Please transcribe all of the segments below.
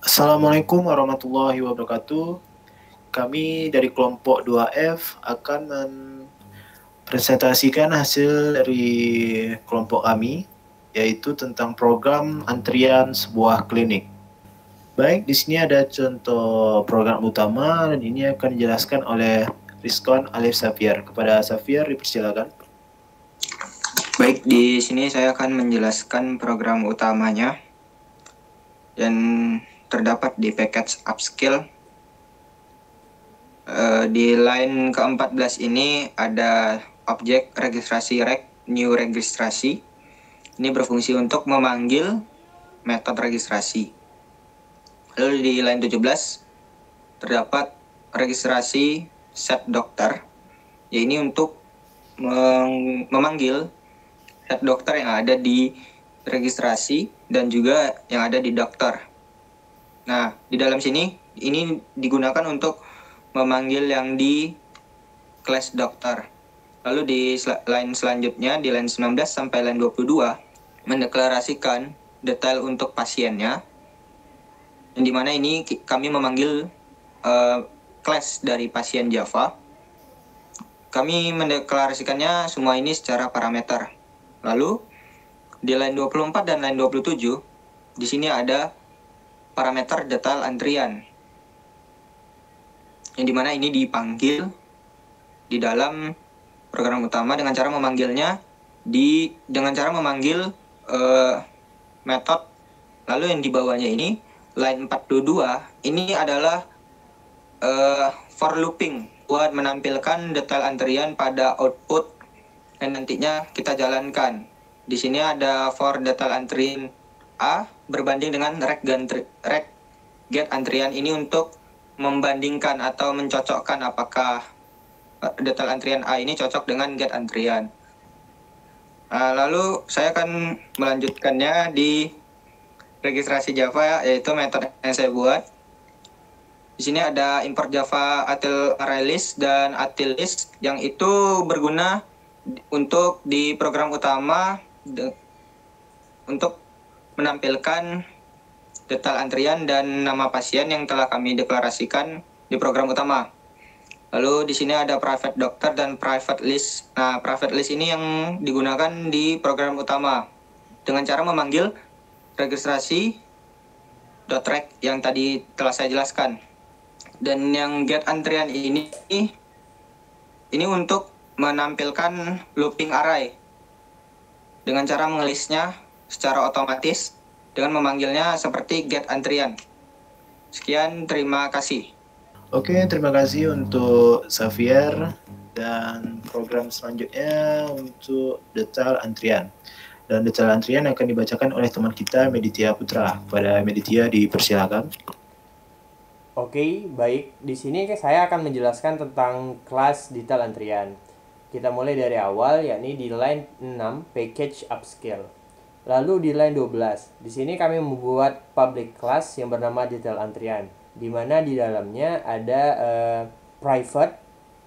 Assalamualaikum warahmatullahi wabarakatuh. Kami dari kelompok 2F akan mempresentasikan hasil dari kelompok kami, yaitu tentang program antrian sebuah klinik. Baik, di sini ada contoh program utama dan ini akan dijelaskan oleh Rizkon Alif Safir. Kepada Safir dipersilakan. Baik, di sini saya akan menjelaskan program utamanya yang terdapat di package upskill. Di line ke-14 ini ada objek registrasi new registrasi. Ini berfungsi untuk memanggil metode registrasi. Lalu di line 17 terdapat registrasi set dokter. Ya, ini untuk memanggil set dokter yang ada di registrasi dan juga yang ada di dokter. Nah, di dalam sini ini digunakan untuk memanggil yang di kelas dokter. Lalu di line selanjutnya, di line 19 sampai line 22, mendeklarasikan detail untuk pasiennya, yang dimana ini kami memanggil kelas dari pasien Java. Kami mendeklarasikannya semua ini secara parameter. Lalu di line 24 dan line 27, di sini ada parameter detail antrian, yang dimana ini dipanggil di dalam program utama dengan cara memanggilnya dengan cara memanggil metode. Lalu yang di bawahnya ini line 42 ini adalah for looping buat menampilkan detail antrian pada output yang nantinya kita jalankan. Di sini ada for detail antrian A berbanding dengan get antrian ini untuk membandingkan atau mencocokkan apakah detail antrian A ini cocok dengan get antrian. Lalu saya akan melanjutkannya di registrasi Java, yaitu metode yang saya buat. Di sini ada import Java util array list dan util list yang itu berguna untuk di program utama untuk menampilkan detail antrian dan nama pasien yang telah kami deklarasikan di program utama. Lalu di sini ada private doctor dan private list. Nah, private list ini yang digunakan di program utama dengan cara memanggil registrasi .rec yang tadi telah saya jelaskan. Dan yang get antrian ini untuk menampilkan looping array dengan cara mengelisnya secara otomatis dengan memanggilnya seperti get antrian. Sekian, terima kasih. Oke, terima kasih untuk Xavier dan program selanjutnya untuk detail antrian. Dan detail antrian akan dibacakan oleh teman kita Meditia Putra. Pada Meditia dipersilakan. Oke, baik. Di sini saya akan menjelaskan tentang kelas detail antrian. Kita mulai dari awal, yakni di line 6 package upskill. Lalu di line 12, di sini kami membuat public class yang bernama detail antrian, di mana di dalamnya ada private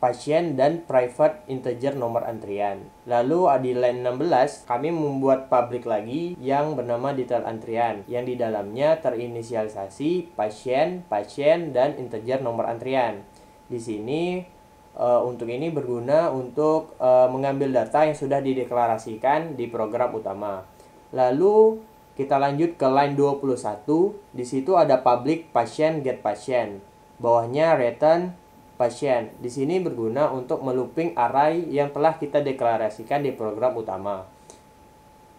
pasien dan private integer nomor antrian. Lalu di line 16 kami membuat public lagi yang bernama detail antrian, yang di dalamnya terinisialisasi pasien, dan integer nomor antrian. Di sini untuk ini berguna untuk mengambil data yang sudah dideklarasikan di program utama. Lalu kita lanjut ke line 21. Di situ ada public pasien get pasien. Bawahnya return pasien. Di sini berguna untuk melooping array yang telah kita deklarasikan di program utama.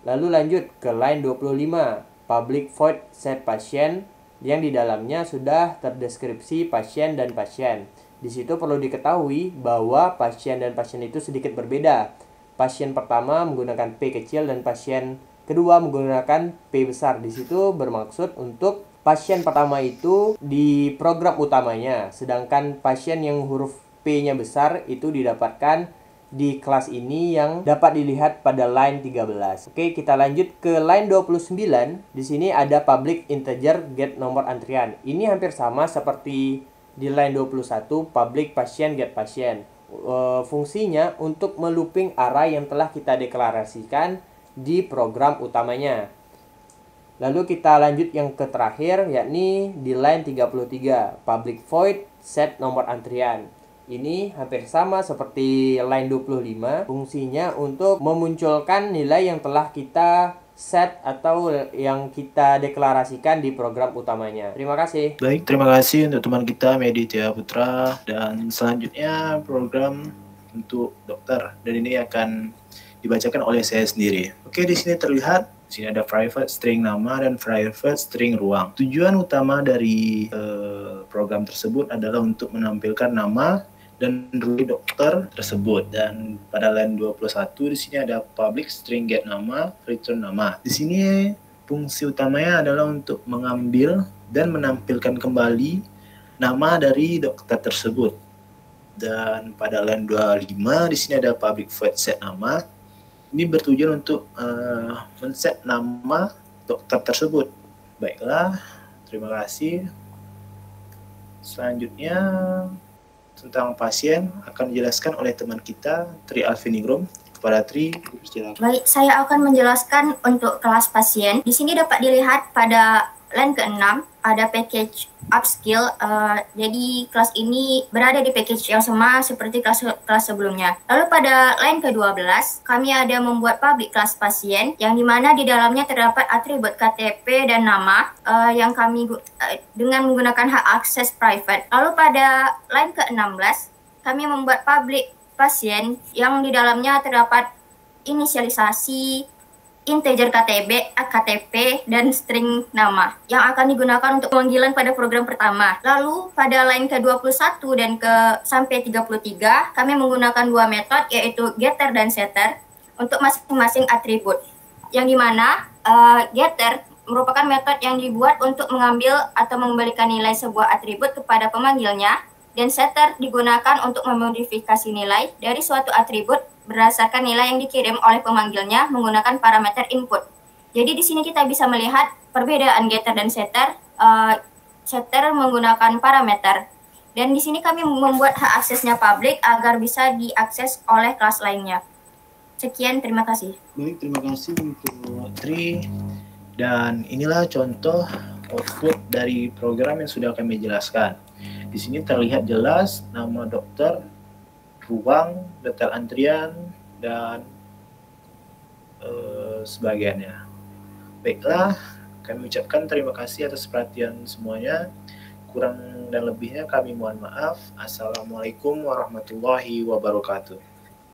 Lalu lanjut ke line 25, public void set pasien, yang di dalamnya sudah terdeskripsi pasien dan pasien. Di situ perlu diketahui bahwa pasien dan pasien itu sedikit berbeda. Pasien pertama menggunakan P kecil dan pasien kedua menggunakan P besar. Di situ bermaksud untuk pasien pertama itu di program utamanya, sedangkan pasien yang huruf P-nya besar itu didapatkan di kelas ini yang dapat dilihat pada line 13. Oke, kita lanjut ke line 29. Di sini ada public integer get nomor antrian. Ini hampir sama seperti di line 21 public pasien get pasien. Fungsinya untuk melooping array yang telah kita deklarasikan di program utamanya. Lalu kita lanjut yang ke terakhir, yakni di line 33, public void set nomor antrian. Ini hampir sama seperti line 25, fungsinya untuk memunculkan nilai yang telah kita set atau yang kita deklarasikan di program utamanya. Terima kasih. Baik, terima kasih untuk teman kita Medi Tia Putra. Dan selanjutnya program untuk dokter, dan ini akan dibacakan oleh saya sendiri. Oke, di sini terlihat di sini ada private string nama dan private string ruang. Tujuan utama dari program tersebut adalah untuk menampilkan nama dan ruang dokter tersebut. Dan pada line 21 di sini ada public string get nama, return nama. Di sini fungsi utamanya adalah untuk mengambil dan menampilkan kembali nama dari dokter tersebut. Dan pada line 25 di sini ada public void set nama. Ini bertujuan untuk men-set nama dokter tersebut. Baiklah, terima kasih. Selanjutnya tentang pasien akan dijelaskan oleh teman kita Tri Alviningrum. Kepada Tri, dipersilakan. Baik, saya akan menjelaskan untuk kelas pasien. Di sini dapat dilihat pada line ke-6 ada package upskill. Jadi kelas ini berada di package yang sama seperti kelas sebelumnya. Lalu pada line ke-12 kami ada membuat public kelas pasien yang dimana di dalamnya terdapat atribut KTP dan nama yang kami dengan menggunakan hak akses private. Lalu pada line ke-16 kami membuat public pasien yang di dalamnya terdapat inisialisasi, integer KTP, dan string nama yang akan digunakan untuk pemanggilan pada program pertama. Lalu pada line ke-21 dan sampai 33 kami menggunakan dua metode yaitu getter dan setter untuk masing-masing atribut. Yang dimana getter merupakan metode yang dibuat untuk mengambil atau mengembalikan nilai sebuah atribut kepada pemanggilnya, dan setter digunakan untuk memodifikasi nilai dari suatu atribut berdasarkan nilai yang dikirim oleh pemanggilnya menggunakan parameter input. Jadi di sini kita bisa melihat perbedaan getter dan setter. Setter menggunakan parameter, dan di sini kami membuat hak aksesnya public agar bisa diakses oleh kelas lainnya. Sekian, terima kasih. Baik, terima kasih untuk Tri. Dan inilah contoh output dari program yang sudah kami jelaskan. Di sini terlihat jelas nama dokter, ruang, detail antrian, dan sebagainya. Baiklah, kami ucapkan terima kasih atas perhatian semuanya. Kurang dan lebihnya kami mohon maaf. Assalamualaikum warahmatullahi wabarakatuh.